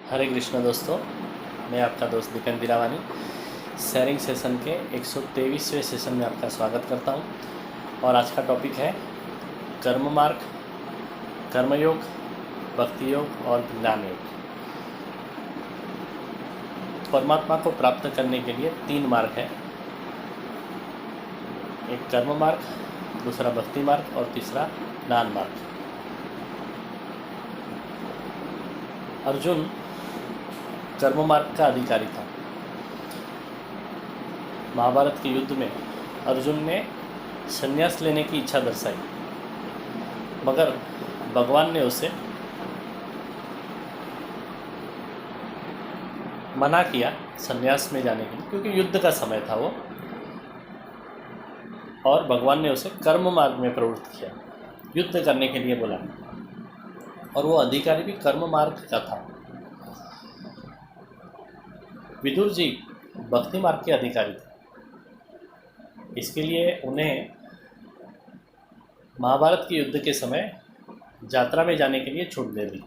हरे कृष्ण दोस्तों, मैं आपका दोस्त दीपन दिरावानी शेयरिंग सेशन के 123वें सेशन में आपका स्वागत करता हूं। और आज का टॉपिक है कर्म मार्ग, कर्मयोग, भक्ति योग और ज्ञान योग। परमात्मा को प्राप्त करने के लिए 3 मार्ग हैं, एक कर्म मार्ग, दूसरा भक्ति मार्ग और तीसरा ज्ञान मार्ग। अर्जुन कर्म मार्ग का अधिकारी था। महाभारत के युद्ध में अर्जुन ने संन्यास लेने की इच्छा दर्शाई, मगर भगवान ने उसे मना किया संन्यास में जाने के लिए, क्योंकि युद्ध का समय था वो, और भगवान ने उसे कर्म मार्ग में प्रवृत्त किया, युद्ध करने के लिए बोला। और वो अधिकारी भी कर्म मार्ग का था। विदुर जी भक्ति मार्ग के अधिकारी थे, इसके लिए उन्हें महाभारत के युद्ध के समय यात्रा में जाने के लिए छूट दे दी।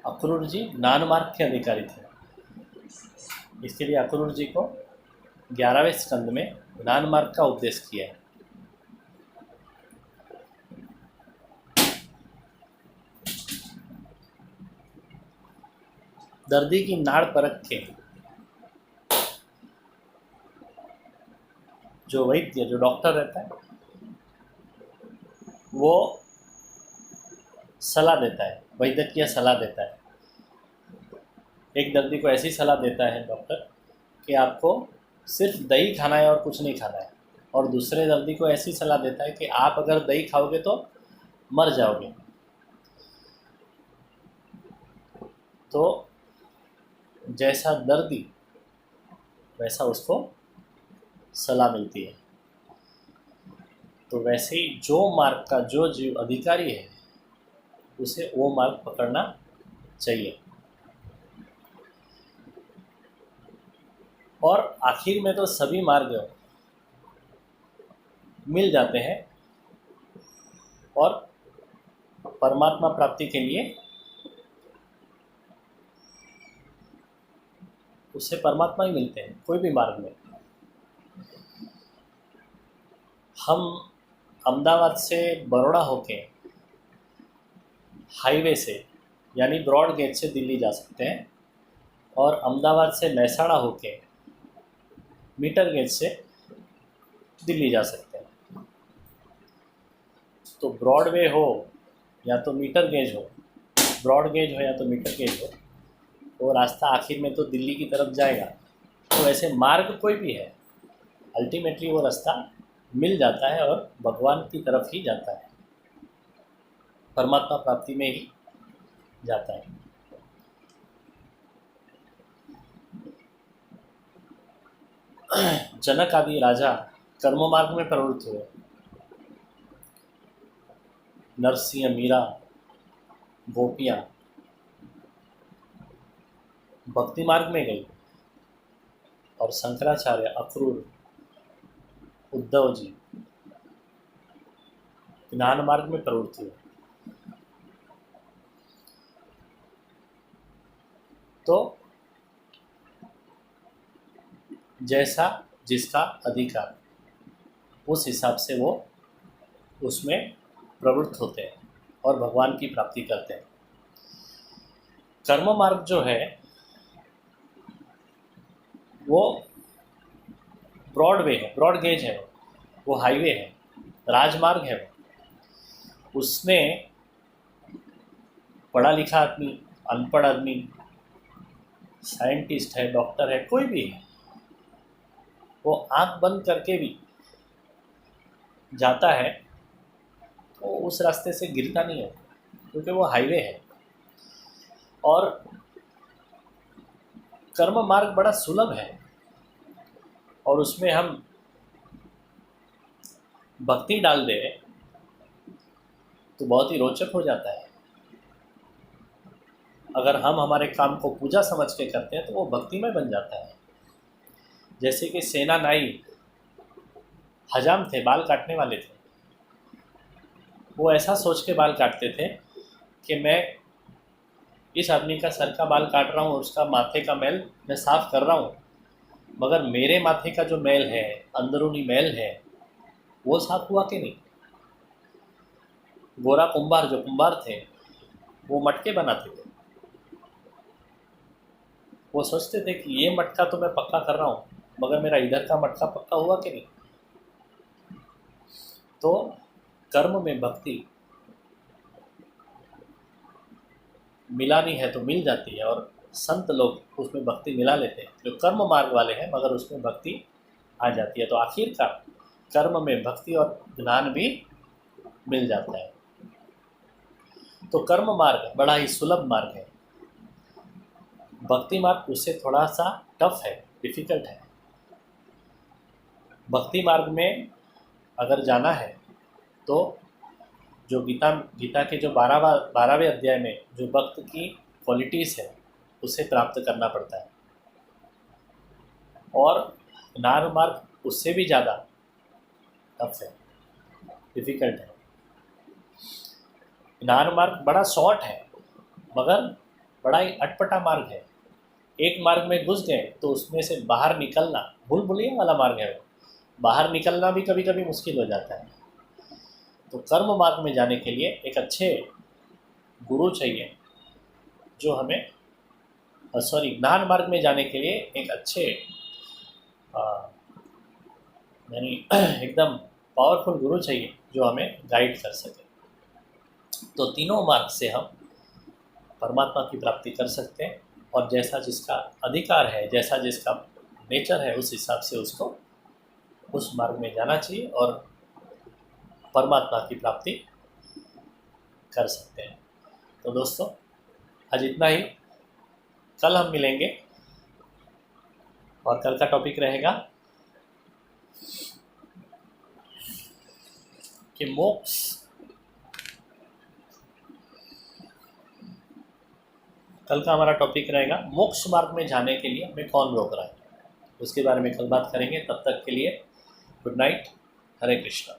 अक्रूर जी ज्ञान मार्ग के अधिकारी थे, इसके लिए अक्रूर जी को 11वें स्कंद में ज्ञान मार्ग का उपदेश किया है। दर्दी की नाड़ परख के जो वैद्य, जो डॉक्टर रहता है, वो सलाह देता है, वैद्यकीय सलाह देता है। एक दर्दी को ऐसी सलाह देता है डॉक्टर कि आपको सिर्फ दही खाना है और कुछ नहीं खाना है, और दूसरे दर्दी को ऐसी सलाह देता है कि आप अगर दही खाओगे तो मर जाओगे। तो जैसा दर्दी वैसा उसको सलाह मिलती है। तो वैसे ही जो मार्ग का जो जीव अधिकारी है उसे वो मार्ग पकड़ना चाहिए। और आखिर में तो सभी मार्ग मिल जाते हैं और परमात्मा प्राप्ति के लिए उससे परमात्मा ही मिलते हैं, कोई भी मार्ग में। हम अहमदाबाद से बड़ौदा होके हाईवे से यानी ब्रॉड गेज से दिल्ली जा सकते हैं, और अहमदाबाद से महसाणा होके मीटर गेज से दिल्ली जा सकते हैं। तो ब्रॉडवे हो या तो मीटर गेज हो, ब्रॉड गेज हो या तो मीटर गेज हो, वो रास्ता आखिर में तो दिल्ली की तरफ जाएगा। तो ऐसे मार्ग कोई भी है, अल्टीमेटली वो रास्ता मिल जाता है और भगवान की तरफ ही जाता है, परमात्मा प्राप्ति में ही जाता है। जनक आदि राजा कर्म मार्ग में प्रवृत्त हुए। नरसिंह, मीरा, गोपियाँ भक्ति मार्ग में गई, और शंकराचार्य, अक्रूर, उद्धव जी ज्ञान मार्ग में प्रवृत्त हुए। तो जैसा जिसका अधिकार, उस हिसाब से वो उसमें प्रवृत्त होते हैं और भगवान की प्राप्ति करते हैं। कर्म मार्ग जो है वो ब्रॉडवे है, ब्रॉड गेज है, वो हाईवे है, राजमार्ग है। उसमें पढ़ा लिखा आदमी, अनपढ़ आदमी, साइंटिस्ट है, डॉक्टर है, कोई भी है, वो आंख बंद करके भी जाता है तो उस रास्ते से गिरता नहीं है, क्योंकि वो हाईवे है। और कर्म मार्ग बड़ा सुलभ है, और उसमें हम भक्ति डाल दे तो बहुत ही रोचक हो जाता है। अगर हम हमारे काम को पूजा समझ के करते हैं तो वो भक्तिमय बन जाता है। जैसे कि सेना नाई हजाम थे, बाल काटने वाले थे, वो ऐसा सोच के बाल काटते थे कि मैं इस आदमी का सर का बाल काट रहा हूँ, उसका माथे का मैल मैं साफ कर रहा हूँ, मगर मेरे माथे का जो मैल है, अंदरूनी मैल है, वो साफ हुआ कि नहीं? गोरा कुंभार जो कुंभार थे, वो मटके बनाते थे। वो सोचते थे कि ये मटका तो मैं पक्का कर रहा हूँ, मगर मेरा इधर का मटका पक्का हुआ कि नहीं? तो कर्म में भक्ति मिलानी है तो मिल जाती है, और संत लोग उसमें भक्ति मिला लेते हैं, जो कर्म मार्ग वाले हैं, मगर उसमें भक्ति आ जाती है। तो आखिरकार कर्म में भक्ति और ज्ञान भी मिल जाता है। तो कर्म मार्ग बड़ा ही सुलभ मार्ग है, भक्ति मार्ग उससे थोड़ा सा टफ है, डिफ़िकल्ट है। भक्ति मार्ग में अगर जाना है तो जो गीता के जो 12वें अध्याय में जो भक्त की क्वालिटीज़ है, उसे प्राप्त करना पड़ता है। और ज्ञान मार्ग उससे भी ज़्यादा टफ है, डिफ़िकल्ट है। ज्ञान मार्ग बड़ा शॉर्ट है, मगर बड़ा ही अटपटा मार्ग है। एक मार्ग में घुस गए तो उसमें से बाहर निकलना भूल भुलैया वाला मार्ग है, बाहर निकलना भी कभी कभी मुश्किल हो जाता है। तो कर्म मार्ग में जाने के लिए एक अच्छे गुरु चाहिए, जो हमें ज्ञान मार्ग में जाने के लिए एक अच्छे यानी एकदम पावरफुल गुरु चाहिए, जो हमें गाइड कर सके। तो तीनों मार्ग से हम परमात्मा की प्राप्ति कर सकते हैं, और जैसा जिसका अधिकार है, जैसा जिसका नेचर है, उस हिसाब से उसको उस मार्ग में जाना चाहिए और परमात्मा की प्राप्ति कर सकते हैं। तो दोस्तों, आज इतना ही। कल हम मिलेंगे और कल का टॉपिक रहेगा कि मोक्ष कल का हमारा टॉपिक रहेगा मोक्ष मार्ग में जाने के लिए हमें कौन रोक रहा है। उसके बारे में कल बात करेंगे। तब तक के लिए गुड नाइट, हरे कृष्णा।